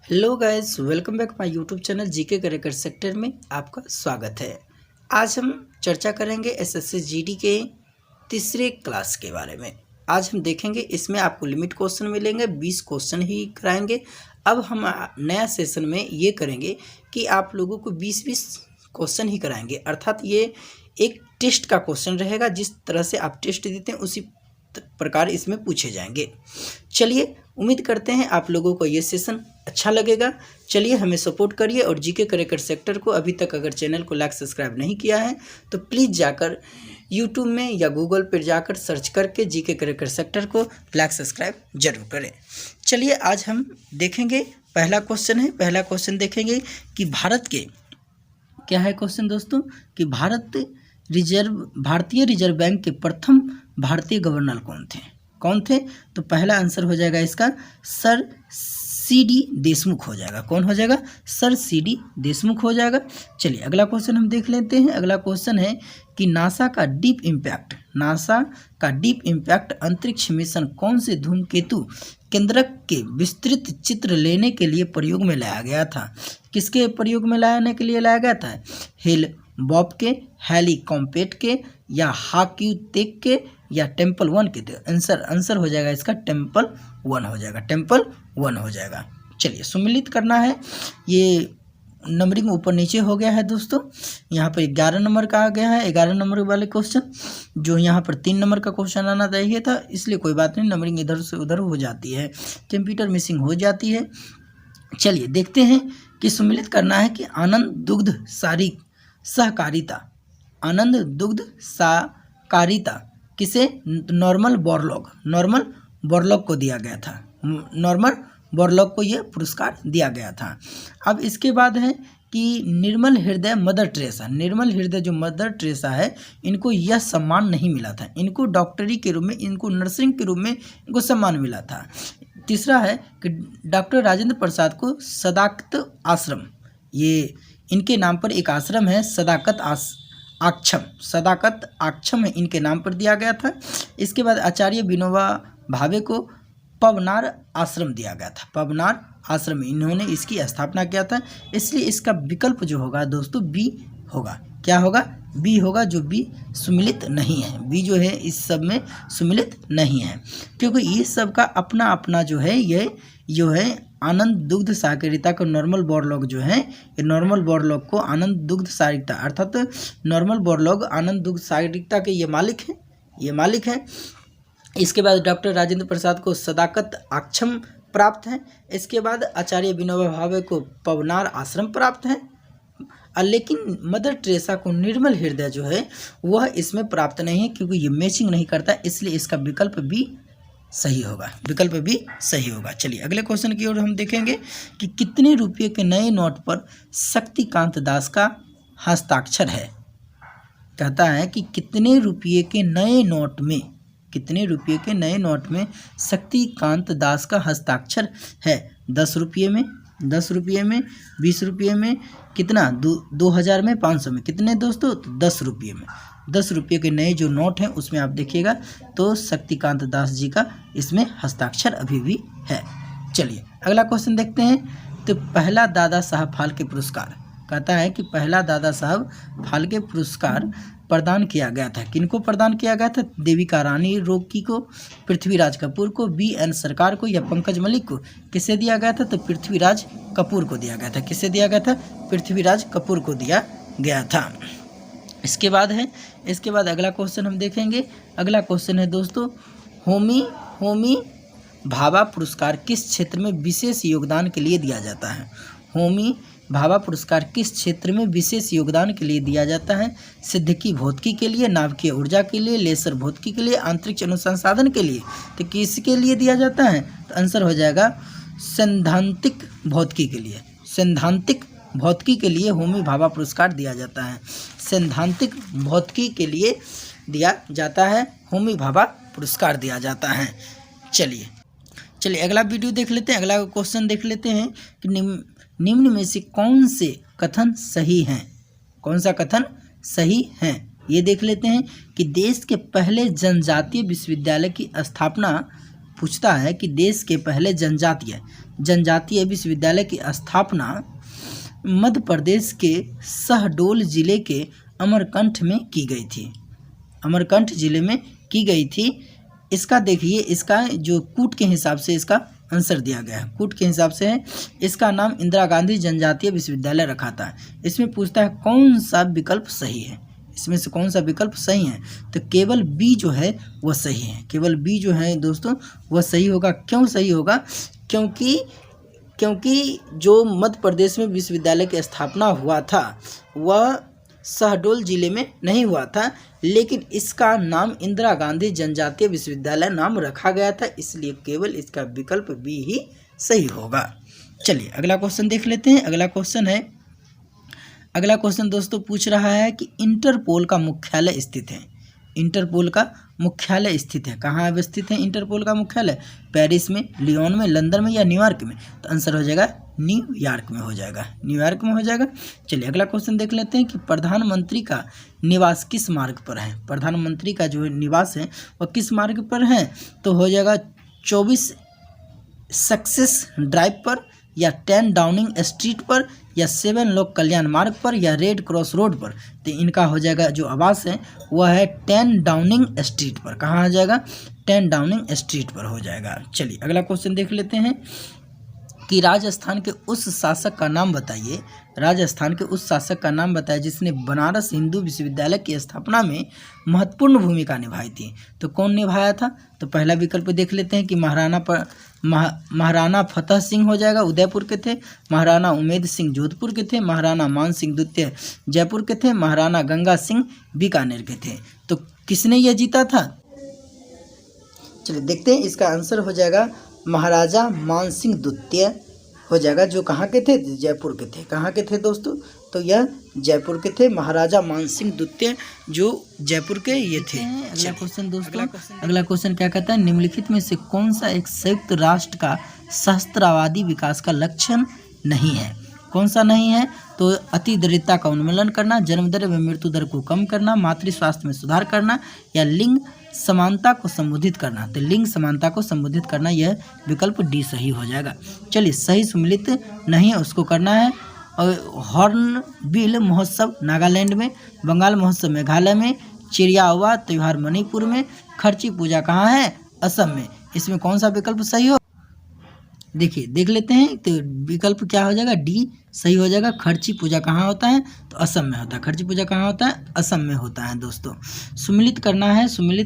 Hello guys, welcome back my YouTube channel GK character sector में आपका स्वागत है। आज हम चर्चा करेंगे एसएससी जीडी के तीसरे क्लास के बारे में। आज हम देखेंगे, इसमें आपको लिमिट क्वेश्चन मिलेंगे, 20 क्वेश्चन ही कराएंगे। अब हम नया सेशन में ये करेंगे कि आप लोगों को 20-20 क्वेश्चन ही कराएंगे, अर्थात ये एक टेस्ट का क्वेश्चन रहेगा। जिस तरह से आप टेस्ट देते हैं उसी प्रकार इसमें पूछे जाएंगे। चलिए, उम्मीद करते हैं आप लोगों को ये सेशन अच्छा लगेगा। चलिए, हमें सपोर्ट करिए और जीके करेक्टर सेक्टर को अभी तक अगर चैनल को लाइक सब्सक्राइब नहीं किया है तो प्लीज़ जाकर यूट्यूब में या गूगल पर जाकर सर्च करके जीके करेक्टर सेक्टर को लाइक सब्सक्राइब जरूर करें। चलिए, आज हम देखेंगे, पहला क्वेश्चन है। पहला क्वेश्चन देखेंगे कि भारत के, क्या है क्वेश्चन दोस्तों, कि भारतीय रिजर्व बैंक के प्रथम भारतीय गवर्नर कौन थे? तो पहला आंसर हो जाएगा इसका सर सीडी देशमुख हो जाएगा। कौन हो जाएगा? सर सीडी देशमुख हो जाएगा। चलिए, अगला क्वेश्चन हम देख लेते हैं। अगला क्वेश्चन है कि नासा का डीप इम्पैक्ट अंतरिक्ष मिशन कौन से धूमकेतु केंद्रक के विस्तृत चित्र लेने के लिए प्रयोग में लाया गया था? किसके प्रयोग में लाने के लिए लाया गया था? हेल बॉब के, हैली कॉम्पेट के, या हाक्यूतेक के, या टेम्पल 1 के? आंसर हो जाएगा इसका टेम्पल 1 हो जाएगा। टेम्पल 1 हो जाएगा। चलिए, सम्मिलित करना है। ये नंबरिंग ऊपर नीचे हो गया है दोस्तों। यहाँ पर 11 नंबर का आ गया है, 11 नंबर वाले क्वेश्चन, जो यहाँ पर 3 नंबर का क्वेश्चन आना चाहिए था, इसलिए कोई बात नहीं, नंबरिंग इधर से उधर हो जाती है, कंप्यूटर मिसिंग हो जाती है। चलिए, देखते हैं कि सम्मिलित करना है कि आनंद दुग्ध सहकारिता किसे? नॉर्मन बोरलॉग को दिया गया था। नॉर्मन बोरलॉग को यह पुरस्कार दिया गया था। अब इसके बाद है कि निर्मल हृदय जो मदर टेरेसा है, इनको यह सम्मान नहीं मिला था। इनको डॉक्टरी के रूप में, इनको नर्सिंग के रूप में इनको सम्मान मिला था। तीसरा है कि डॉक्टर राजेंद्र प्रसाद को सदाकत आश्रम, ये इनके नाम पर एक आश्रम है, सदाकत आश्रम है, इनके नाम पर दिया गया था। इसके बाद आचार्य विनोबा भावे को पवनार आश्रम दिया गया था। पवनार आश्रम इन्होंने इसकी स्थापना किया था। इसलिए इसका विकल्प जो होगा दोस्तों बी होगा। क्या होगा? बी होगा, जो बी सम्मिलित नहीं है। बी जो है इस सब में सम्मिलित नहीं है, क्योंकि ये सब का अपना अपना जो है, ये जो है आनंद दुग्ध सहकारिता का नॉर्मन बोरलॉग जो है, ये नॉर्मन बोरलॉग को आनंद दुग्ध सहकारिता, अर्थात नॉर्मन बोरलॉग आनंद दुग्ध सहकारिता के ये मालिक हैं। इसके बाद डॉक्टर राजेंद्र प्रसाद को सदाकत आश्रम प्राप्त है। इसके बाद आचार्य विनोबा भावे को पवनार आश्रम प्राप्त है। लेकिन मदर टेरेसा को निर्मल हृदय जो है वह इसमें प्राप्त नहीं है, क्योंकि ये मैचिंग नहीं करता, इसलिए इसका विकल्प बी सही होगा। चलिए, अगले क्वेश्चन की ओर हम देखेंगे कि कितने रुपये के नए नोट पर शक्तिकांत दास का हस्ताक्षर है? कहता है कि कितने रुपये के नए नोट में शक्तिकांत दास का हस्ताक्षर है? 10 रुपये में, 20 रुपये में, कितना? 2000 में, 500 में, कितने दोस्तों? तो 10 रुपये में। 10 रुपये के नए जो नोट हैं उसमें आप देखिएगा तो शक्तिकांत दास जी का इसमें हस्ताक्षर अभी भी है। चलिए, अगला क्वेश्चन देखते हैं। तो पहला दादा साहब फाल्के पुरस्कार, कहता है कि पहला दादा साहब फाल्के पुरस्कार प्रदान किया गया था। किनको प्रदान किया गया था? देविका रानी रोकी को, पृथ्वीराज कपूर को, BN सरकार को, या पंकज मलिक को? किसे दिया गया था? तो पृथ्वीराज कपूर को दिया गया था। किसे दिया गया था? पृथ्वीराज कपूर को दिया गया था। इसके बाद अगला क्वेश्चन हम देखेंगे। अगला क्वेश्चन है दोस्तों, होमी भाभा पुरस्कार किस क्षेत्र में विशेष योगदान के लिए दिया जाता है? होमी भाभा पुरस्कार किस क्षेत्र में विशेष योगदान के लिए दिया जाता है? सिद्धिकी भौतिकी के लिए, नाभिकीय ऊर्जा के लिए, लेसर भौतिकी के लिए, अंतरिक्ष अनुसंधान के लिए? तो किसके लिए दिया जाता है? तो आंसर हो जाएगा सैद्धांतिक भौतिकी के लिए। सैद्धांतिक भौतिकी के लिए होमी भाभा पुरस्कार दिया जाता है। सैद्धांतिक भौतिकी के लिए दिया जाता है, होमी भाभा पुरस्कार दिया जाता है। चलिए, अगला वीडियो देख लेते हैं। अगला क्वेश्चन देख लेते हैं कि निम्न में से कौन से कथन सही हैं? कौन सा कथन सही है? ये देख लेते हैं कि देश के पहले जनजातीय विश्वविद्यालय की स्थापना, पूछता है कि देश के पहले जनजातीय, जनजातीय विश्वविद्यालय की स्थापना मध्य प्रदेश के शहडोल जिले के अमरकंटक में की गई थी। अमरकंटक जिले में की गई थी। इसका देखिए, इसका जो कूट के हिसाब से इसका आंसर दिया गया है, कूट के हिसाब से है। इसका नाम इंदिरा गांधी जनजातीय विश्वविद्यालय रखा था। इसमें पूछता है कौन सा विकल्प सही है, इसमें से कौन सा विकल्प सही है, तो केवल बी जो है वह सही है। केवल बी जो है दोस्तों वह सही होगा। क्यों सही होगा? क्योंकि जो मध्य प्रदेश में विश्वविद्यालय की स्थापना हुआ था वह शहडोल जिले में नहीं हुआ था, लेकिन इसका नाम इंदिरा गांधी जनजातीय विश्वविद्यालय नाम रखा गया था, इसलिए केवल इसका विकल्प बी ही सही होगा। चलिए अगला क्वेश्चन देख लेते हैं। अगला क्वेश्चन दोस्तों पूछ रहा है कि इंटरपोल का मुख्यालय स्थित है। इंटरपोल का मुख्यालय स्थित है, कहाँ अवस्थित है इंटरपोल का मुख्यालय? पेरिस में, लियोन में, लंदन में या न्यूयॉर्क में? तो आंसर हो जाएगा न्यूयॉर्क में हो जाएगा, न्यूयॉर्क में हो जाएगा। चलिए अगला क्वेश्चन देख लेते हैं कि प्रधानमंत्री का निवास किस मार्ग पर है? प्रधानमंत्री का जो निवास है वह किस मार्ग पर है? तो हो जाएगा 24 सक्सेस ड्राइव पर, या 10 डाउनिंग स्ट्रीट पर, या 7 लोक कल्याण मार्ग पर, या रेड क्रॉस रोड पर? तो इनका हो जाएगा जो आवास है वह है 10 डाउनिंग स्ट्रीट पर। कहाँ हो जाएगा? 10 डाउनिंग स्ट्रीट पर हो जाएगा। चलिए अगला क्वेश्चन देख लेते हैं कि राजस्थान के उस शासक का नाम बताइए। राजस्थान के उस शासक का नाम बताइए जिसने बनारस हिंदू विश्वविद्यालय की स्थापना में महत्वपूर्ण भूमिका निभाई थी। तो कौन निभाया था? तो पहला विकल्प देख लेते हैं कि महाराणा फतेह सिंह हो जाएगा, उदयपुर के थे। महाराणा उमेद सिंह जोधपुर के थे। महाराणा मान सिंह द्वितीय जयपुर के थे। महाराणा गंगा सिंह बीकानेर के थे। तो किसने यह जीता था? चलिए देखते हैं, इसका आंसर हो जाएगा महाराजा मान सिंह द्वितीय हो जाएगा, जो कहाँ के थे? जयपुर के थे। कहाँ के थे दोस्तों? तो यह जयपुर के थे, महाराजा मान सिंह द्वितीय जो जयपुर के ये थे। अगला क्वेश्चन दोस्तों, अगला क्वेश्चन क्या कहता है? निम्नलिखित में से कौन सा एक संयुक्त राष्ट्र का सहस्त्राब्दी विकास का लक्ष्य नहीं है? कौन सा नहीं है? तो अति दरिद्रता का उन्मूलन करना, जन्म दर व मृत्यु दर को कम करना, मातृ स्वास्थ्य में सुधार करना, या लिंग समानता को संबोधित करना। तो लिंग समानता को संबोधित करना, यह विकल्प डी सही हो जाएगा। चलिए सही सम्मिलित नहीं है उसको करना है। और हॉर्नबिल महोत्सव नागालैंड में, बंगाल महोत्सव मेघालय में, चिड़ियावा त्योहार मणिपुर में, खर्ची पूजा कहाँ है? असम में। इसमें कौन सा विकल्प सही हो? देखिए देख लेते हैं, तो विकल्प क्या हो जाएगा? डी सही हो जाएगा। खर्ची पूजा कहाँ होता है? तो असम में होता है। खर्ची पूजा कहाँ होता है? असम में होता है दोस्तों। सम्मिलित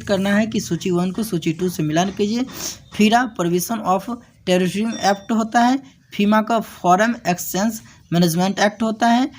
करना है कि सूची 1 को सूची 2 से मिलान कीजिए। फीरा प्रोविजन ऑफ टेरिटोरियम एक्ट होता है। फीमा का फॉरेन एक्सचेंज मैनेजमेंट एक्ट होता है।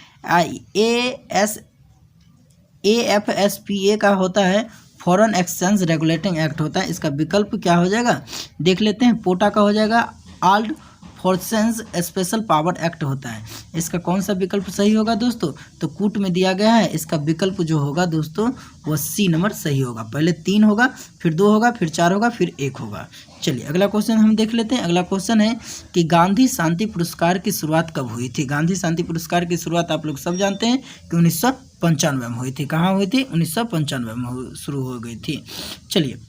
AFSPA का होता है फॉरेन एक्सचेंज रेगुलेटिंग एक्ट होता है। इसका विकल्प क्या हो जाएगा? देख लेते हैं। पोटा का हो जाएगा armed forces special power act होता है। इसका कौन सा विकल्प सही होगा दोस्तों? तो कूट में दिया गया है, इसका विकल्प जो होगा दोस्तों वह सी नंबर सही होगा। पहले 3 होगा, फिर 2 होगा, फिर 4 होगा, फिर 1 होगा। चलिए अगला क्वेश्चन हम देख लेते हैं। अगला क्वेश्चन है कि गांधी शांति पुरस्कार की शुरुआत कब हुई थी? गांधी शांति पुरस्कार की शुरुआत आप लोग सब जानते हैं कि 1995 में हुई थी। कहाँ हुई थी? 1995 में शुरू हो गई थी। चलिए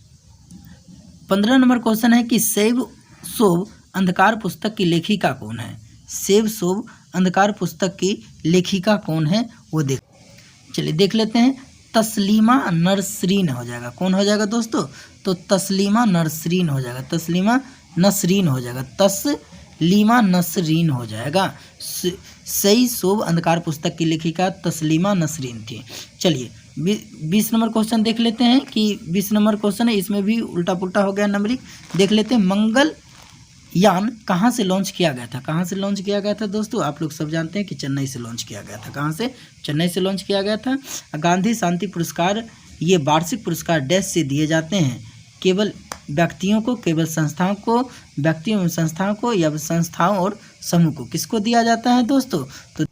15 नंबर क्वेश्चन है कि शैव शोभ अंधकार पुस्तक की लेखिका कौन है? शैव शोभ अंधकार पुस्तक की लेखिका कौन है वो चलिए देख लेते हैं। तस्लीमा नसरीन हो जाएगा। कौन हो जाएगा दोस्तों? तो तस्लीमा नसरीन हो जाएगा। तस्लीमा नसरीन हो जाएगा। तस्लीमा नसरीन हो जाएगा। सही शोभ अंधकार पुस्तक की लेखिका तस्लीमा नसरीन थी। चलिए 20 नंबर क्वेश्चन देख लेते हैं कि 20 नंबर क्वेश्चन है, इसमें भी उल्टा पुल्टा हो गया नंबरिंग। देख लेते हैं। मंगल यान कहाँ से लॉन्च किया गया था? कहाँ से लॉन्च किया गया था दोस्तों? आप लोग सब जानते हैं कि चेन्नई से लॉन्च किया गया था। कहाँ से? चेन्नई से लॉन्च किया गया था। गांधी शांति पुरस्कार ये वार्षिक पुरस्कार डैश से दिए जाते हैं। केवल व्यक्तियों को, केवल संस्थाओं को, व्यक्तियों एवं संस्थाओं को, या संस्थाओं और समूह को। किसको दिया जाता है दोस्तों? तो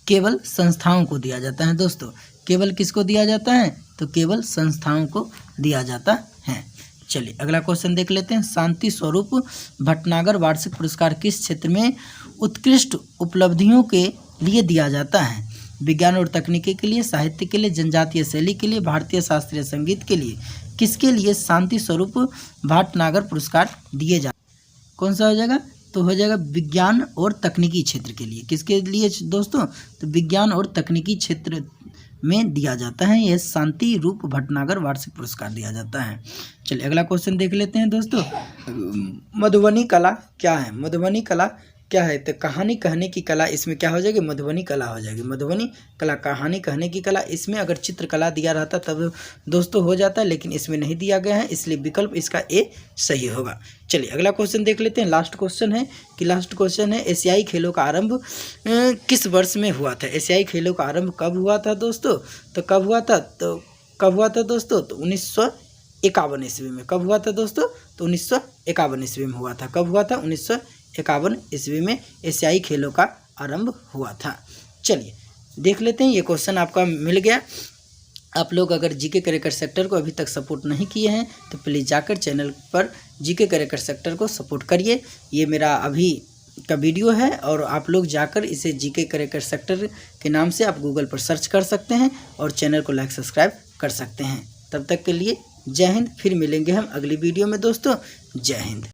केवल संस्थाओं को दिया जाता है दोस्तों। केवल किसको दिया जाता है? तो केवल संस्थाओं को दिया जाता है। चलिए अगला क्वेश्चन देख लेते हैं। शांति स्वरूप भटनागर वार्षिक पुरस्कार किस क्षेत्र में उत्कृष्ट उपलब्धियों के लिए दिया जाता है? विज्ञान और तकनीकी के लिए, साहित्य के लिए, जनजातीय शैली के लिए, भारतीय शास्त्रीय संगीत के लिए। किसके लिए शांति स्वरूप भटनागर पुरस्कार दिए जाते? कौन सा हो जाएगा? तो हो जाएगा विज्ञान और तकनीकी क्षेत्र के लिए। किसके लिए दोस्तों? तो विज्ञान और तकनीकी क्षेत्र में दिया जाता है। यह शांति रूप भटनागर वार्षिक पुरस्कार दिया जाता है। चलिए अगला क्वेश्चन देख लेते हैं दोस्तों। मधुबनी कला क्या है? मधुबनी कला क्या है? तो कहानी कहने की कला, इसमें क्या हो जाएगी? मधुबनी कला हो जाएगी। मधुबनी कला कहानी कहने की कला। इसमें अगर चित्रकला दिया रहता तब दोस्तों हो जाता, लेकिन इसमें नहीं दिया गया है, इसलिए विकल्प इसका ए सही होगा। चलिए अगला क्वेश्चन देख लेते हैं। लास्ट क्वेश्चन है एशियाई खेलों का आरंभ किस वर्ष में हुआ था? एशियाई खेलों का आरंभ कब हुआ था दोस्तों? तो कब हुआ था दोस्तों? तो 1951 ईस्वी में। कब हुआ था दोस्तों? तो 1951 ईस्वी में हुआ था। कब हुआ था? 1951 ईस्वी में एशियाई खेलों का आरंभ हुआ था। चलिए देख लेते हैं, ये क्वेश्चन आपका मिल गया। आप लोग अगर जीके करेक्टर सेक्टर को अभी तक सपोर्ट नहीं किए हैं तो प्लीज़ जाकर चैनल पर जीके करेक्टर सेक्टर को सपोर्ट करिए। ये मेरा अभी का वीडियो है और आप लोग जाकर इसे जीके करेक्टर सेक्टर के नाम से आप गूगल पर सर्च कर सकते हैं और चैनल को लाइक सब्सक्राइब कर सकते हैं। तब तक के लिए जय हिंद। फिर मिलेंगे हम अगली वीडियो में दोस्तों। जय हिंद।